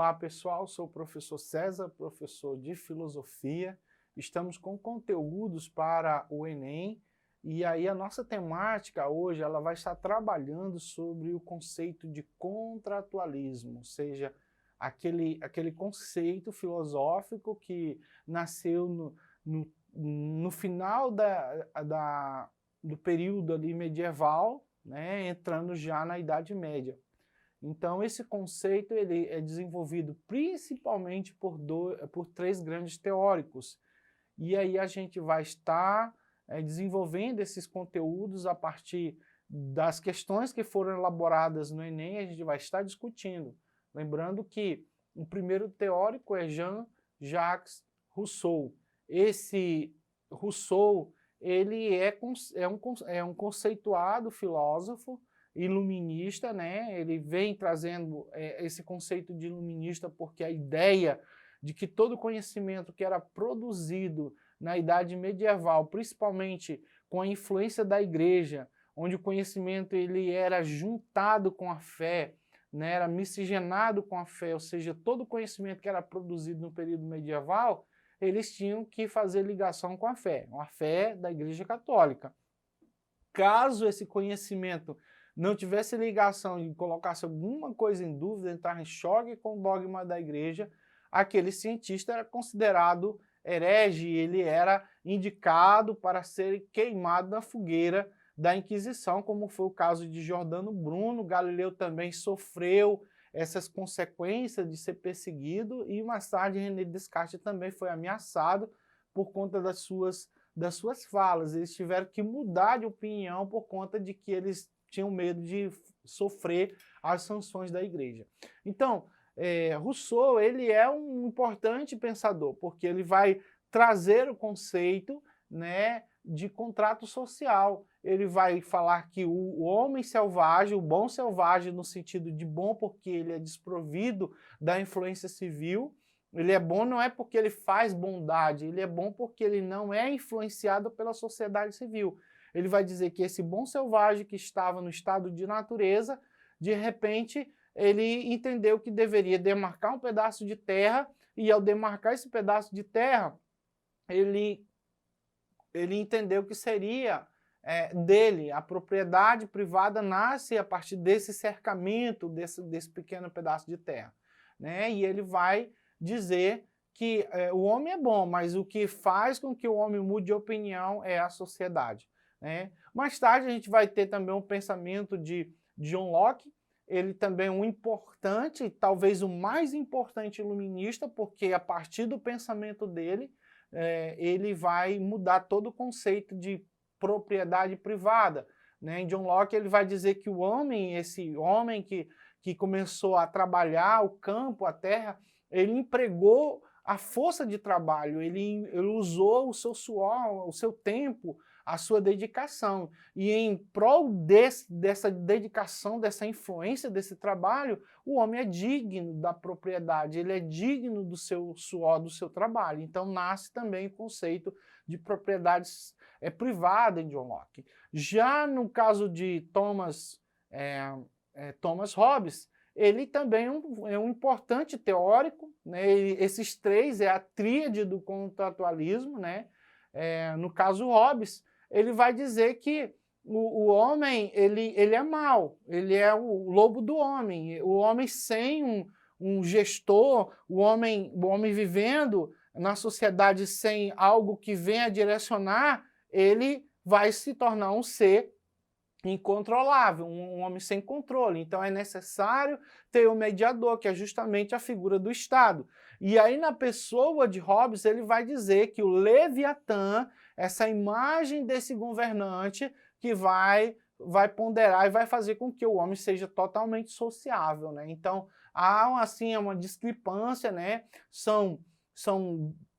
Olá pessoal, sou o professor César, professor de filosofia. Estamos com conteúdos para o Enem e aí a nossa temática hoje ela vai estar trabalhando sobre o conceito de contratualismo, ou seja, aquele conceito filosófico que nasceu no final do período ali medieval, né, entrando já na Idade Média. Então, esse conceito ele é desenvolvido principalmente por três grandes teóricos. E aí a gente vai estar desenvolvendo esses conteúdos a partir das questões que foram elaboradas no Enem, a gente vai estar discutindo. Lembrando que o primeiro teórico é Jean-Jacques Rousseau. Esse Rousseau ele é um conceituado filósofo iluminista, né? Ele vem trazendo esse conceito de iluminista porque a ideia de que todo conhecimento que era produzido na Idade Medieval, principalmente com a influência da Igreja, onde o conhecimento ele era juntado com a fé, né? Era miscigenado com a fé, ou seja, todo conhecimento que era produzido no período medieval, eles tinham que fazer ligação com a fé da Igreja Católica. Caso esse conhecimento não tivesse ligação e colocasse alguma coisa em dúvida, entrar em choque com o dogma da igreja, aquele cientista era considerado herege, ele era indicado para ser queimado na fogueira da Inquisição, como foi o caso de Giordano Bruno. Galileu também sofreu essas consequências de ser perseguido e mais tarde René Descartes também foi ameaçado por conta das suas falas. Eles tiveram que mudar de opinião por conta de que eles tinham medo de sofrer as sanções da igreja. Então, Rousseau ele é um importante pensador, porque ele vai trazer o conceito, né, de contrato social. Ele vai falar que o homem selvagem, o bom selvagem no sentido de bom porque ele é desprovido da influência civil, ele é bom não é porque ele faz bondade, ele é bom porque ele não é influenciado pela sociedade civil. Ele vai dizer que esse bom selvagem que estava no estado de natureza, de repente ele entendeu que deveria demarcar um pedaço de terra e ao demarcar esse pedaço de terra, ele entendeu que seria dele, a propriedade privada nasce a partir desse cercamento, desse pequeno pedaço de terra, né? E ele vai dizer que o homem é bom, mas o que faz com que o homem mude de opinião é a sociedade, né? Mais tarde a gente vai ter também um pensamento de John Locke, ele também é um importante, talvez o mais importante iluminista, porque a partir do pensamento dele, ele vai mudar todo o conceito de propriedade privada, né? Em John Locke ele vai dizer que o homem, esse homem que começou a trabalhar o campo, a terra, ele empregou a força de trabalho, ele usou o seu suor, o seu tempo, a sua dedicação. E em prol dessa dedicação, dessa influência, desse trabalho, o homem é digno da propriedade, ele é digno do seu suor, do seu trabalho. Então nasce também o conceito de propriedade privada em John Locke. Já no caso de Thomas Hobbes, ele também é um importante teórico, né? Esses três é a tríade do contratualismo, né? No caso Hobbes, ele vai dizer que o homem ele é mau, ele é o lobo do homem, o homem sem um gestor, o homem vivendo na sociedade sem algo que venha direcionar, ele vai se tornar um ser incontrolável, um homem sem controle. Então é necessário ter um mediador, que é justamente a figura do Estado. E aí na pessoa de Hobbes ele vai dizer que o Leviatã, essa imagem desse governante que vai ponderar e vai fazer com que o homem seja totalmente sociável, né? Então há assim uma discrepância, né? São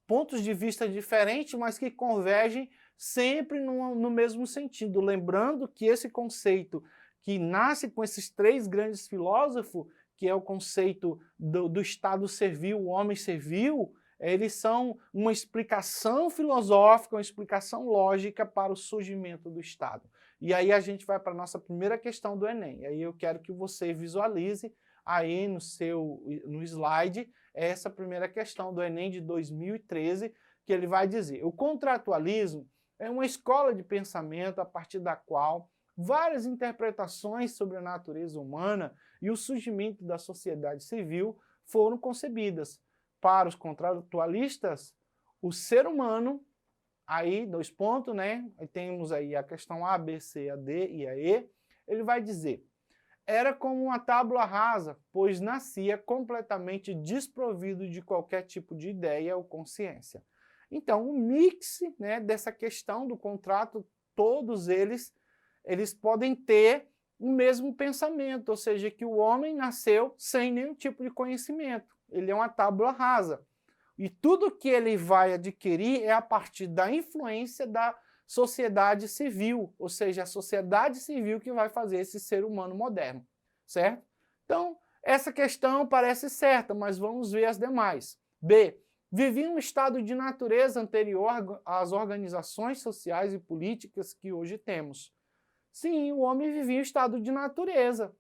pontos de vista diferentes, mas que convergem sempre no mesmo sentido. Lembrando que esse conceito que nasce com esses três grandes filósofos, que é o conceito do Estado servil, o homem servil, eles são uma explicação filosófica, uma explicação lógica para o surgimento do Estado. E aí a gente vai para a nossa primeira questão do Enem. E aí eu quero que você visualize aí no slide, é essa primeira questão do Enem de 2013, que ele vai dizer: o contratualismo é uma escola de pensamento a partir da qual várias interpretações sobre a natureza humana e o surgimento da sociedade civil foram concebidas. Para os contratualistas, o ser humano, aí 2 pontos, né? Aí temos aí a questão A, B, C, a D e a E. Ele vai dizer: era como uma tábua rasa, pois nascia completamente desprovido de qualquer tipo de ideia ou consciência. Então, o mix, né, dessa questão do contrato, todos eles podem ter o mesmo pensamento, ou seja, que o homem nasceu sem nenhum tipo de conhecimento. Ele é uma tábua rasa. E tudo que ele vai adquirir é a partir da influência da sociedade civil, ou seja, a sociedade civil que vai fazer esse ser humano moderno, certo? Então, essa questão parece certa, mas vamos ver as demais. B. Vivia um estado de natureza anterior às organizações sociais e políticas que hoje temos. Sim, o homem vivia um estado de natureza,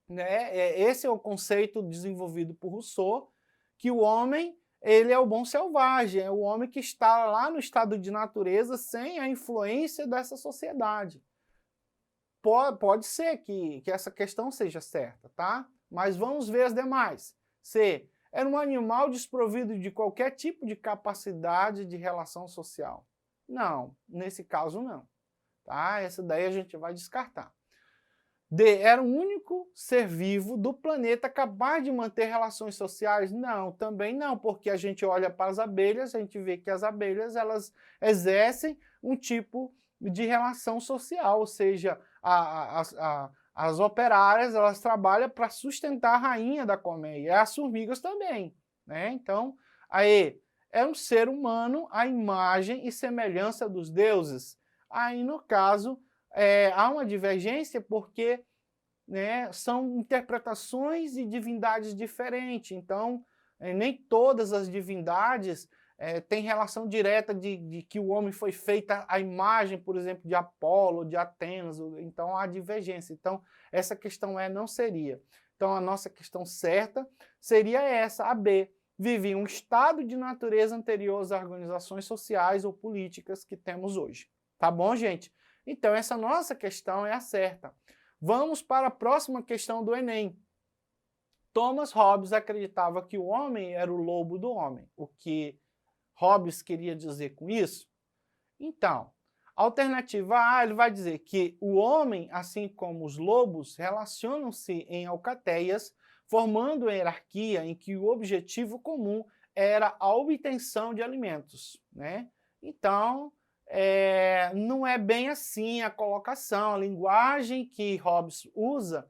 né? Esse é o conceito desenvolvido por Rousseau, que o homem, ele é o bom selvagem, é o homem que está lá no estado de natureza sem a influência dessa sociedade. Pode ser que essa questão seja certa, tá? Mas vamos ver as demais. C. Era um animal desprovido de qualquer tipo de capacidade de relação social. Não, nesse caso não. Tá? Essa daí a gente vai descartar. D. Era o único ser vivo do planeta capaz de manter relações sociais? Não, também não, porque a gente olha para as abelhas, a gente vê que as abelhas elas exercem um tipo de relação social, ou seja, as operárias elas trabalham para sustentar a rainha da colmeia, e as formigas também, né? Então, aí, é um ser humano à imagem e semelhança dos deuses. Aí, no caso, há uma divergência porque, né, são interpretações e divindades diferentes. Então, nem todas as divindades têm relação direta de que o homem foi feito à imagem, por exemplo, de Apolo, de Atenas. Então, há divergência. Então, essa questão não seria. Então, a nossa questão certa seria essa, a B. Vivia um estado de natureza anterior às organizações sociais ou políticas que temos hoje. Tá bom, gente? Então, essa nossa questão é a certa. Vamos para a próxima questão do Enem. Thomas Hobbes acreditava que o homem era o lobo do homem. O que Hobbes queria dizer com isso? Então, alternativa A, ele vai dizer que o homem, assim como os lobos, relacionam-se em alcateias, formando uma hierarquia em que o objetivo comum era a obtenção de alimentos, né? Então, não é bem assim a colocação, a linguagem que Hobbes usa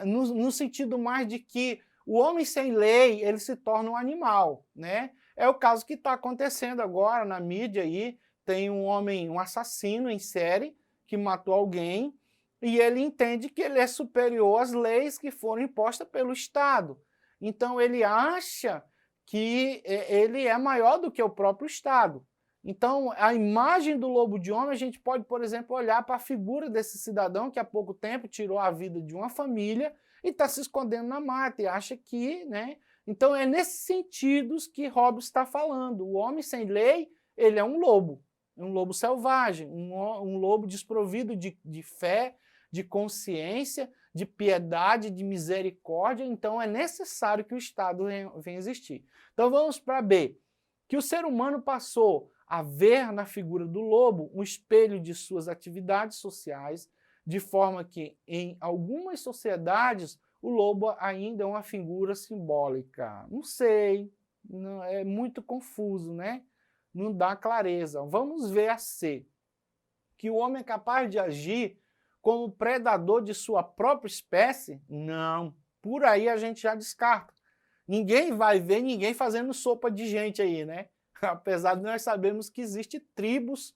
no sentido mais de que o homem sem lei ele se torna um animal, né? É o caso que está acontecendo agora na mídia aí, tem um homem, um assassino em série que matou alguém e ele entende que ele é superior às leis que foram impostas pelo Estado. Então ele acha que ele é maior do que o próprio Estado. Então, a imagem do lobo de homem, a gente pode, por exemplo, olhar para a figura desse cidadão que há pouco tempo tirou a vida de uma família e está se escondendo na mata e acha que, né? Então, é nesses sentidos que Hobbes está falando. O homem sem lei, ele é um lobo selvagem, um lobo desprovido de fé, de consciência, de piedade, de misericórdia. Então, é necessário que o Estado venha existir. Então, vamos para B. Que o ser humano passou a ver na figura do lobo um espelho de suas atividades sociais, de forma que, em algumas sociedades, o lobo ainda é uma figura simbólica. Não sei, não, é muito confuso, né? Não dá clareza. Vamos ver a C. Que o homem é capaz de agir como predador de sua própria espécie? Não. Por aí a gente já descarta. Ninguém vai ver ninguém fazendo sopa de gente aí, né? Apesar de nós sabermos que existem tribos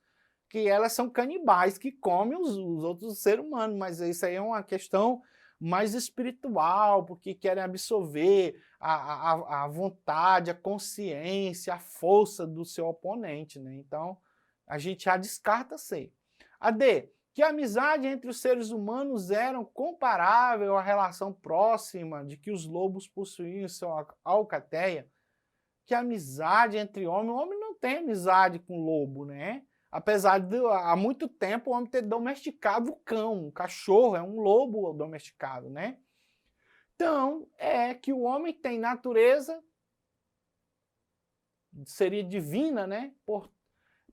que elas são canibais, que comem os outros seres humanos, mas isso aí é uma questão mais espiritual, porque querem absorver a vontade, a consciência, a força do seu oponente, né? Então, a gente já descarta C. A D, que a amizade entre os seres humanos era comparável à relação próxima de que os lobos possuíam em sua alcateia, que a amizade entre o homem não tem amizade com o lobo, né? Apesar de há muito tempo o homem ter domesticado o cão, o cachorro é um lobo domesticado, né? Então, é que o homem tem natureza, seria divina, né?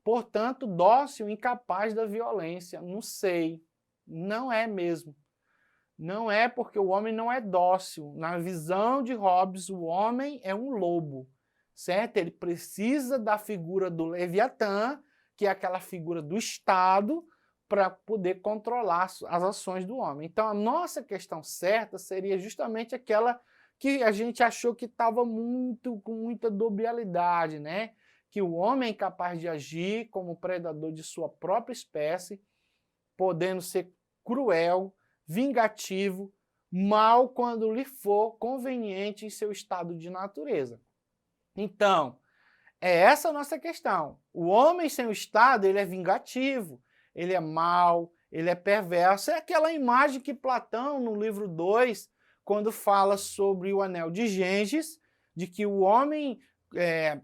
Portanto, dócil, incapaz da violência. Não sei, não é mesmo. Não é porque o homem não é dócil. Na visão de Hobbes, o homem é um lobo, certo? Ele precisa da figura do Leviatã, que é aquela figura do Estado, para poder controlar as ações do homem. Então, a nossa questão certa seria justamente aquela que a gente achou que estava com muita dualidade, né? Que o homem é capaz de agir como predador de sua própria espécie, podendo ser cruel, vingativo, mal quando lhe for conveniente em seu estado de natureza. Então, é essa a nossa questão. O homem sem o estado, ele é vingativo, ele é mau, ele é perverso. É aquela imagem que Platão, no livro 2, quando fala sobre o anel de Gênges, de que o homem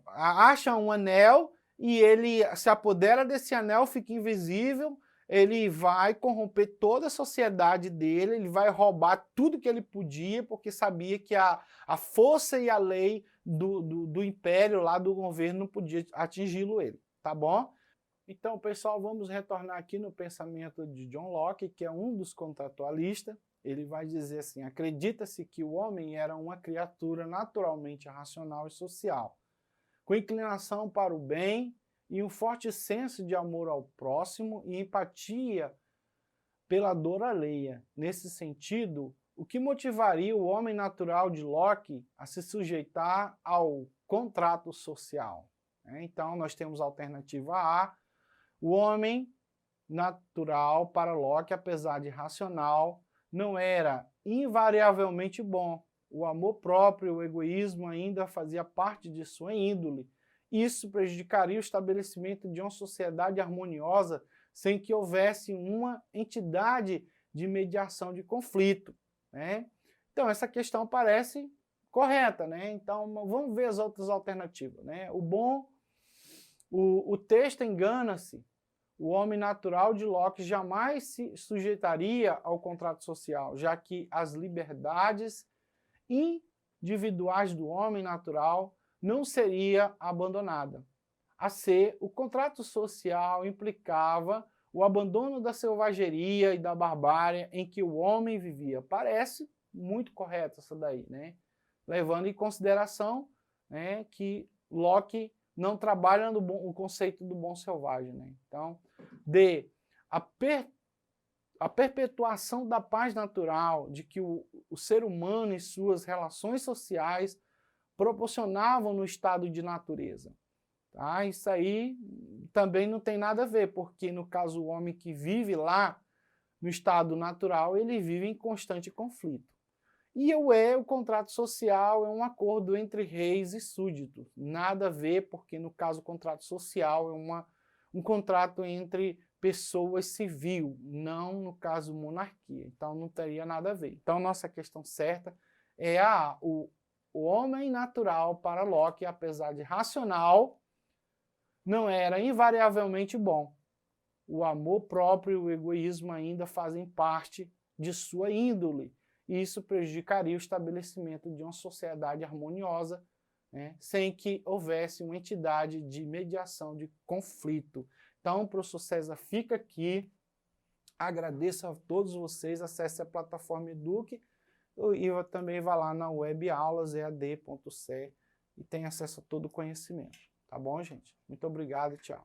acha um anel e ele se apodera desse anel, fica invisível, ele vai corromper toda a sociedade dele, ele vai roubar tudo que ele podia, porque sabia que a força e a lei do império, lá do governo, não podia atingi-lo ele, tá bom? Então, pessoal, vamos retornar aqui no pensamento de John Locke, que é um dos contratualistas. Ele vai dizer assim: acredita-se que o homem era uma criatura naturalmente racional e social, com inclinação para o bem e um forte senso de amor ao próximo e empatia pela dor alheia. Nesse sentido, o que motivaria o homem natural de Locke a se sujeitar ao contrato social? Então, nós temos a alternativa A, o homem natural para Locke, apesar de racional, não era invariavelmente bom. O amor próprio, o egoísmo ainda fazia parte de sua índole. Isso prejudicaria o estabelecimento de uma sociedade harmoniosa sem que houvesse uma entidade de mediação de conflito, né? Então, essa questão parece correta, né? Então, vamos ver as outras alternativas, né? O texto engana-se. O homem natural de Locke jamais se sujeitaria ao contrato social, já que as liberdades individuais do homem natural não seria abandonada. A C, o contrato social implicava o abandono da selvageria e da barbárie em que o homem vivia. Parece muito correto essa daí, né? Levando em consideração, né, que Locke não trabalha o conceito do bom selvagem, né? Então, D, a perpetuação da paz natural, de que o ser humano e suas relações sociais proporcionavam no estado de natureza. Tá? Isso aí também não tem nada a ver, porque no caso o homem que vive lá no estado natural, ele vive em constante conflito. E o contrato social é um acordo entre reis e súditos. Nada a ver, porque no caso o contrato social é um contrato entre pessoas civil, não no caso monarquia. Então não teria nada a ver. Então nossa questão certa é o homem natural para Locke, apesar de racional, não era invariavelmente bom. O amor próprio e o egoísmo ainda fazem parte de sua índole. E isso prejudicaria o estabelecimento de uma sociedade harmoniosa, né, sem que houvesse uma entidade de mediação de conflito. Então, o professor César fica aqui. Agradeço a todos vocês. Acesse a plataforma Eduque e também vá lá na web aulas ead.ce e tem acesso a todo o conhecimento. Tá bom, gente? Muito obrigado e tchau.